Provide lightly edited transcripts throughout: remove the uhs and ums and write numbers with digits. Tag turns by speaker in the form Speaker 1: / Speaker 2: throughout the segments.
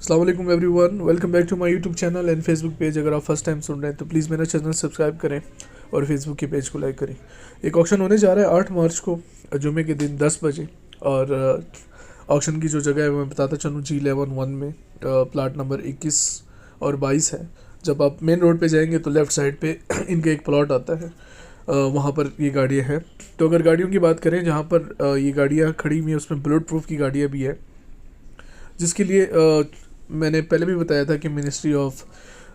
Speaker 1: अस्सलाम वालेकुम everyone, welcome back to my YouTube channel and Facebook page. अगर आप फर्स्ट टाइम सुन रहे हैं तो प्लीज़ मेरा चैनल सब्सक्राइब करें और फेसबुक के पेज को लाइक करें। एक ऑक्शन होने जा रहा है 8 मार्च को जुमे के दिन 10 बजे। और ऑक्शन की जो जगह है मैं बताता चलूँ, G11 में प्लाट नंबर 21 और 22 है। जब आप मेन रोड पे जाएंगे तो लेफ़्ट साइड पे इनका एक प्लॉट आता है, वहाँ पर ये गाड़ियाँ हैं। तो अगर गाड़ियों की बात करें जहाँ पर ये गाड़ियाँ खड़ी हुई हैं उसमें बुलेट प्रूफ की गाड़ियाँ भी है, जिसके लिए मैंने पहले भी बताया था कि मिनिस्ट्री ऑफ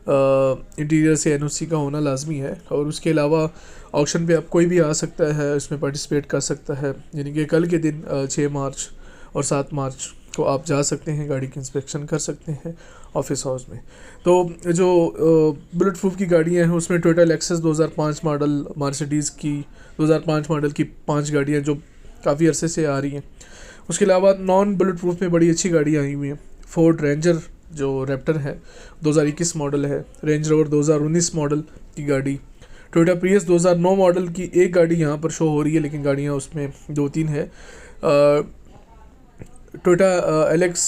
Speaker 1: इंटीरियर से एनओसी का होना लाजमी है। और उसके अलावा ऑक्शन पे अब कोई भी आ सकता है, इसमें पार्टिसिपेट कर सकता है। यानी कि कल के दिन 6 मार्च और 7 मार्च को आप जा सकते हैं, गाड़ी की इंस्पेक्शन कर सकते हैं ऑफिस हाउस में। तो जो बुलेट प्रूफ की गाड़ियाँ हैं उसमें टोयोटा लेक्सस 2005 मॉडल, मर्सिडीज़ की 2005 मॉडल की 5 गाड़ियाँ जो काफ़ी अरसे से आ रही हैं। उसके अलावा नॉन बुलेट प्रूफ में बड़ी अच्छी गाड़ियाँ आई हुई हैं। फोर्ड रेंजर जो रैप्टर है 2021 मॉडल है, रेंज रोवर 2019 मॉडल की गाड़ी, टोयोटा प्रियस 2009 मॉडल की एक गाड़ी यहाँ पर शो हो रही है, लेकिन गाड़ियाँ उसमें 2-3 है। Toyota Alex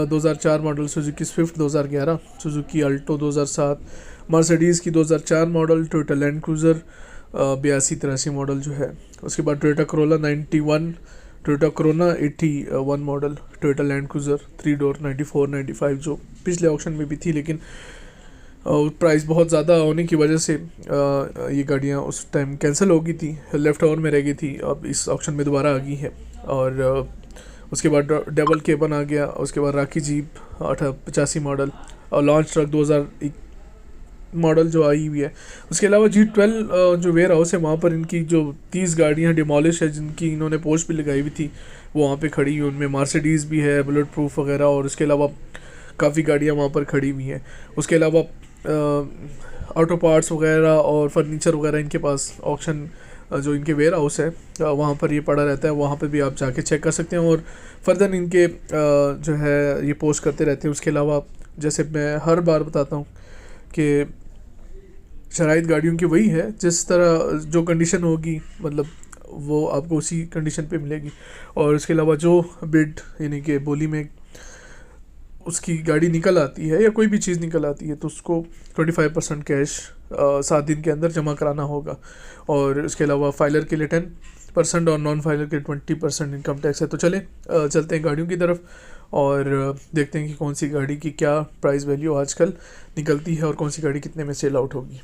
Speaker 1: 2004 model, Suzuki Swift 2011, Suzuki Alto 2007, Mercedes की 2004 model, Toyota land cruiser 82-83 model जो है। उसके बाद Toyota Corolla 91, Toyota corona 81 model, Toyota land cruiser 3 door 94-95 जो पिछले ऑक्शन में भी थी, लेकिन प्राइस बहुत ज़्यादा होने की वजह से ये गाड़ियाँ उस टाइम कैंसिल हो गई थी, लेफ़्ट ओवर में रह गई थी। अब इस ऑक्शन में दोबारा आ गई है। और उसके बाद डबल केबन आ गया। उसके बाद राकी जीप 85 मॉडल और लॉन्च ट्रक 2001 मॉडल जो आई हुई है। उसके अलावा G12 जो वेयर हाउस है वहाँ पर इनकी जो 30 गाड़ियाँ डिमोलिश है, जिनकी इन्होंने पोस्ट भी लगाई हुई थी, वो वहाँ पे खड़ी हुई। उनमें मर्सिडीज़ भी है, बुलेट प्रूफ वगैरह, और उसके अलावा काफ़ी गाड़ियाँ वहाँ पर खड़ी हुई हैं। उसके अलावा ऑटो पार्ट्स वगैरह और फर्नीचर वगैरह इनके पास ऑक्शन जो इनके वेयर हाउस है वहाँ पर ये पड़ा रहता है। वहाँ पर भी आप जाके चेक कर सकते हैं और फर्दर इनके जो है ये पोस्ट करते रहते हैं। उसके अलावा जैसे मैं हर बार बताता हूँ कि शराइत गाड़ियों की वही है, जिस तरह जो कंडीशन होगी मतलब वो आपको उसी कंडीशन पे मिलेगी। और उसके अलावा जो बिड यानी कि बोली में उसकी गाड़ी निकल आती है या कोई भी चीज़ निकल आती है तो उसको 25% कैश 7 दिन के अंदर जमा कराना होगा। और उसके अलावा फाइलर के लिए 10% और नॉन फाइलर के 20% इनकम टैक्स है। तो चलते हैं गाड़ियों की तरफ और देखते हैं कि कौन सी गाड़ी की क्या प्राइस वैल्यू आजकल निकलती है और कौन सी गाड़ी कितने में सेल आउट होगी।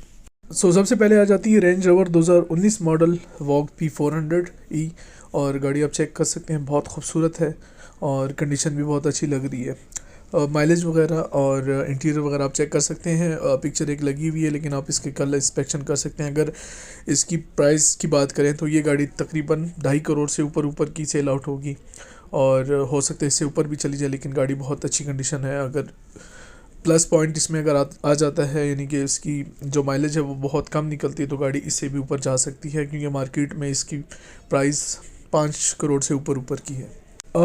Speaker 1: सबसे पहले आ जाती है रेंज रोवर 2019 मॉडल वॉग P400E। और गाड़ी आप चेक कर सकते हैं, बहुत खूबसूरत है और कंडीशन भी बहुत अच्छी लग रही है। माइलेज वगैरह और इंटीरियर वगैरह आप चेक कर सकते हैं। पिक्चर एक लगी हुई है, लेकिन आप इसके कलर इंस्पेक्शन कर सकते हैं। अगर इसकी प्राइस की बात करें तो ये गाड़ी तकरीबन 2.5 करोड़ से ऊपर की सेल आउट होगी और हो सकता है इससे ऊपर भी चली जाए, लेकिन गाड़ी बहुत अच्छी कंडीशन है। अगर प्लस पॉइंट इसमें अगर आ जाता है, यानी कि इसकी जो माइलेज है वो बहुत कम निकलती है, तो गाड़ी इससे भी ऊपर जा सकती है, क्योंकि मार्केट में इसकी प्राइस 5 करोड़ से ऊपर की है।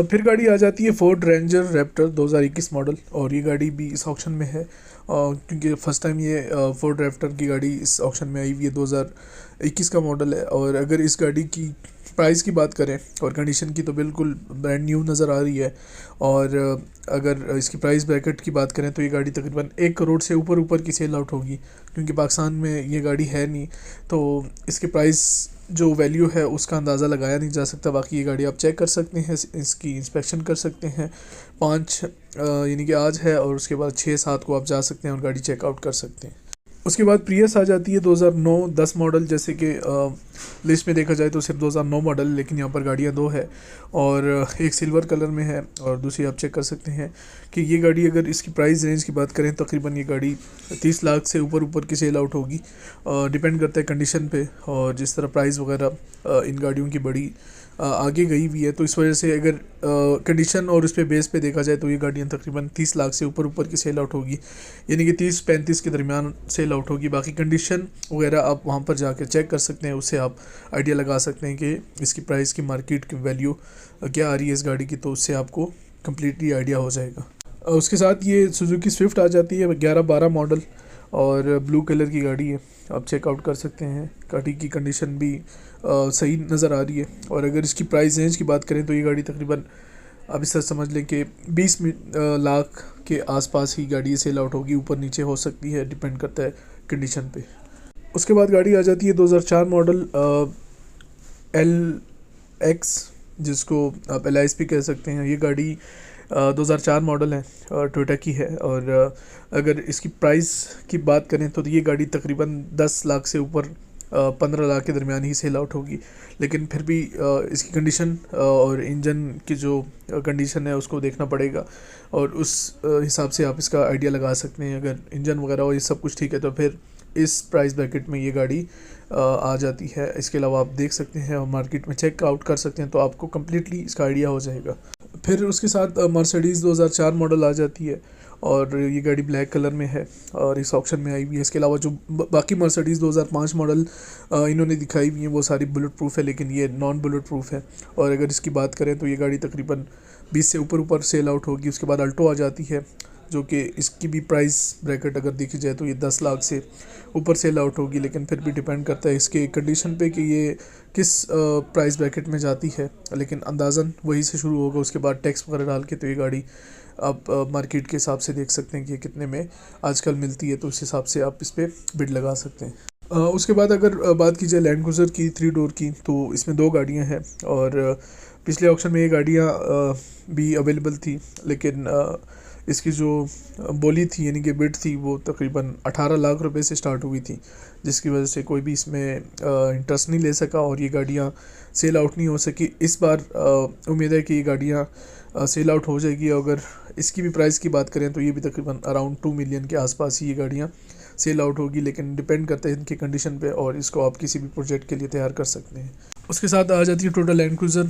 Speaker 1: फिर गाड़ी आ जाती है फोर्ड रेंजर रैप्टर 2021 मॉडल, और ये गाड़ी भी इस ऑक्शन में है क्योंकि फ़र्स्ट टाइम ये फोर्ड रैप्टर की गाड़ी इस ऑक्शन में आई हुई है। 2021 का मॉडल है। और अगर इस गाड़ी की प्राइस की बात करें और कंडीशन की तो बिल्कुल ब्रांड न्यू नज़र आ रही है। और अगर इसकी प्राइस ब्रैकेट की बात करें तो ये गाड़ी तकरीबन 1 करोड़ से ऊपर की सेल आउट होगी, क्योंकि पाकिस्तान में ये गाड़ी है नहीं, तो इसकी प्राइस जो वैल्यू है उसका अंदाज़ा लगाया नहीं जा सकता। बाकी ये गाड़ी आप चेक कर सकते हैं, इसकी इंस्पेक्शन कर सकते हैं। 5 यानी कि आज है और उसके बाद 6-7 को आप जा सकते हैं और गाड़ी चेकआउट कर सकते हैं। उसके बाद प्रियस आ जाती है 2009-10 मॉडल। जैसे कि लिस्ट में देखा जाए तो सिर्फ 2009 मॉडल, लेकिन यहाँ पर गाड़ियाँ 2 है और एक सिल्वर कलर में है और दूसरी आप चेक कर सकते हैं कि ये गाड़ी अगर इसकी प्राइस रेंज की बात करें तकरीबन ये गाड़ी 30 लाख से ऊपर की सेल आउट होगी। डिपेंड करता है कंडीशन पे और जिस तरह प्राइस वगैरह इन गाड़ियों की बड़ी आगे गई हुई है, तो इस वजह से अगर कंडीशन और उस पर बेस पे देखा जाए तो ये गाड़ियाँ तकरीबन 30 लाख से ऊपर की सेल आउट होगी, यानी कि 30-35 के दरमियान सेल आउट होगी। बाकी कंडीशन वगैरह आप वहाँ पर जाकर चेक कर सकते हैं, उससे आप आइडिया लगा सकते हैं कि इसकी प्राइस की मार्केट की वैल्यू क्या आ रही है इस गाड़ी की, तो उससे आपको कम्प्लीटली आइडिया हो जाएगा। उसके साथ ये सुजुकी स्विफ्ट आ जाती है 11-12 मॉडल और ब्लू कलर की गाड़ी है, आप चेकआउट कर सकते हैं। गाड़ी की कंडीशन भी सही नज़र आ रही है। और अगर इसकी प्राइस रेंज की बात करें तो ये गाड़ी तकरीबन आप इस तरह समझ लें कि 20 लाख के आसपास ही गाड़ी सेल आउट होगी, ऊपर नीचे हो सकती है, डिपेंड करता है कंडीशन पे। उसके बाद गाड़ी आ जाती है 2004 मॉडल एल एक्स, जिसको आप LIS भी कह सकते हैं। ये गाड़ी 2004 मॉडल है और टोयोटा की है। और अगर इसकी प्राइस की बात करें तो ये गाड़ी तकरीबन 10 लाख से ऊपर 15 लाख के दरमियान ही सेल आउट होगी। लेकिन फिर भी इसकी कंडीशन और इंजन की जो कंडीशन है उसको देखना पड़ेगा, और उस हिसाब से आप इसका आइडिया लगा सकते हैं। अगर इंजन वगैरह और ये सब कुछ ठीक है तो फिर इस प्राइस ब्रैकेट में ये गाड़ी आ जाती है। इसके अलावा आप देख सकते हैं और मार्केट में चेक आउट कर सकते हैं, तो आपको कम्प्लीटली इसका आइडिया हो जाएगा। फिर उसके साथ मर्सिडीज़ 2004 मॉडल आ जाती है, और ये गाड़ी ब्लैक कलर में है और इस ऑप्शन में आई हुई है। इसके अलावा जो बाकी मर्सिडीज़ 2005 मॉडल इन्होंने दिखाई हुई हैं वो सारी बुलेट प्रूफ है, लेकिन ये नॉन बुलेट प्रूफ है। और अगर इसकी बात करें तो ये गाड़ी तकरीबन 20 से ऊपर सेल आउट होगी। उसके बाद अल्टो आ जाती है, जो कि इसकी भी प्राइस ब्रैकेट अगर देखी जाए तो ये 10 लाख से ऊपर सेल आउट होगी, लेकिन फिर भी डिपेंड करता है इसके कंडीशन पे कि ये किस प्राइस ब्रैकेट में जाती है। लेकिन अंदाज़न वही से शुरू होगा, उसके बाद टैक्स वगैरह डाल के तो ये गाड़ी आप मार्केट के हिसाब से देख सकते हैं कि कितने में आजकल मिलती है, तो उस हिसाब से आप इस पर बिड लगा सकते हैं। उसके बाद अगर बात की जाए लैंड क्रूज़र की 3 डोर की, तो इसमें 2 गाड़ियां हैं, और पिछले ऑक्शन में ये गाड़ियां भी अवेलेबल थी, लेकिन इसकी जो बोली थी यानी कि बिड थी वो तकरीबन 18 लाख रुपए से स्टार्ट हुई थी, जिसकी वजह से कोई भी इसमें इंटरेस्ट नहीं ले सका और ये गाड़ियां सेल आउट नहीं हो सकी। इस बार उम्मीद है कि ये गाड़ियां सेल आउट हो जाएगी। अगर इसकी भी प्राइस की बात करें तो ये भी तकरीबन अराउंड 2 मिलियन के आसपास ही ये गाड़ियाँ सेल आउट होगी, लेकिन डिपेंड करता है इनकी कंडीशन पे, और इसको आप किसी भी प्रोजेक्ट के लिए तैयार कर सकते हैं। उसके साथ आ जाती है टोटल लैंड क्रूज़र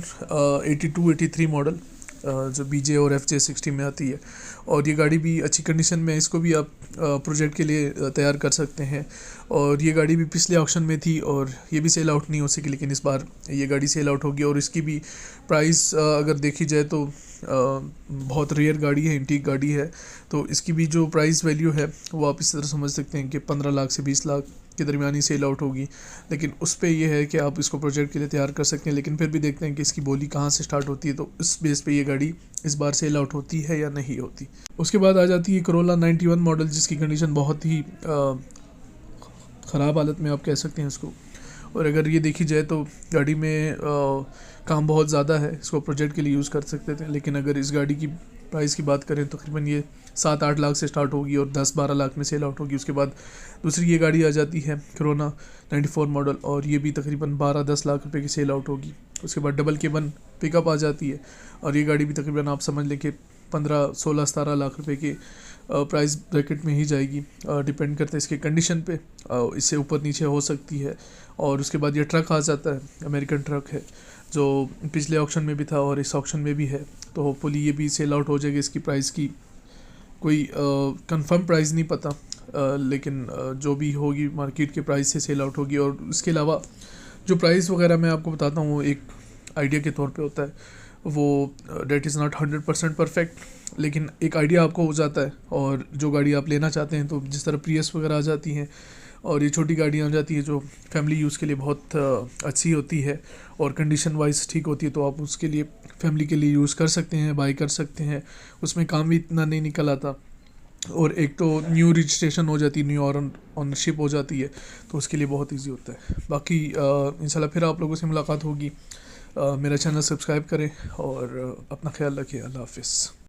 Speaker 1: 82-83 मॉडल, जो BJ और FJ60 में आती है, और ये गाड़ी भी अच्छी कंडीशन में है। इसको भी आप प्रोजेक्ट के लिए तैयार कर सकते हैं। और ये गाड़ी भी पिछले ऑक्शन में थी और ये भी सेल आउट नहीं हो सकी, लेकिन इस बार ये गाड़ी सेल आउट होगी। और इसकी भी प्राइस अगर देखी जाए तो बहुत रेयर गाड़ी है, एंटीक गाड़ी है, तो इसकी भी जो प्राइस वैल्यू है वो आप इस तरह समझ सकते हैं कि 15 लाख से 20 लाख के दरमियान ही सेल आउट होगी। लेकिन उस पे ये है कि आप इसको प्रोजेक्ट के लिए तैयार कर सकते हैं, लेकिन फिर भी देखते हैं कि इसकी बोली कहाँ से स्टार्ट होती है, तो इस बेस पे ये गाड़ी इस बार सेल आउट होती है या नहीं होती। उसके बाद आ जाती है Corolla 91 मॉडल, जिसकी कंडीशन बहुत ही ख़राब हालत में आप कह सकते हैं इसको। और अगर ये देखी जाए तो गाड़ी में काम बहुत ज़्यादा है, इसको प्रोजेक्ट के लिए यूज़ कर सकते थे। लेकिन अगर इस गाड़ी की प्राइस की बात करें तो तकरीबन ये 7-8 लाख से स्टार्ट होगी और 10-12 लाख में सेल आउट होगी। उसके बाद दूसरी ये गाड़ी आ जाती है Corona 94 मॉडल, और ये भी तकरीबन 12-10 लाख रुपए की सेल आउट होगी। उसके बाद डबल केबन पिकअप आ जाती है, और ये गाड़ी भी तकरीबन आप समझ लें कि 15-16-17 लाख रुपए के प्राइस ब्रैकेट में ही जाएगी। डिपेंड करता है इसके कंडीशन पे, इससे ऊपर नीचे हो सकती है। और उसके बाद ये ट्रक आ जाता है, अमेरिकन ट्रक है, जो पिछले ऑक्शन में भी था और इस ऑक्शन में भी है, तो होपफुली ये भी सेल आउट हो जाएगी। इसकी प्राइस की कोई कंफर्म प्राइस नहीं पता, लेकिन जो भी होगी मार्केट के प्राइस से सेल आउट होगी। और उसके अलावा जो प्राइस वगैरह मैं आपको बताता हूँ वो एक आइडिया के तौर पे होता है, वो डेट इज़ नॉट 100% परफेक्ट, लेकिन एक आइडिया आपको हो जाता है। और जो गाड़ी आप लेना चाहते हैं, तो जिस तरह प्रियस वगैरह आ जाती हैं और ये छोटी गाड़ियाँ आ जाती हैं जो फैमिली यूज़ के लिए बहुत अच्छी होती है और कंडीशन वाइज ठीक होती है, तो आप उसके लिए फैमिली के लिए यूज़ कर सकते हैं, बाई कर सकते हैं। उसमें काम भी इतना नहीं निकल आता, और एक तो न्यू रजिस्ट्रेशन हो जाती है, न्यू ऑनरशिप हो जाती है, तो उसके लिए बहुत ईजी होता है। बाकी इंशाल्लाह फिर आप लोगों से मुलाकात होगी। मेरा चैनल सब्सक्राइब करें और अपना ख्याल रखिए। अल्लाह हाफ़िज़।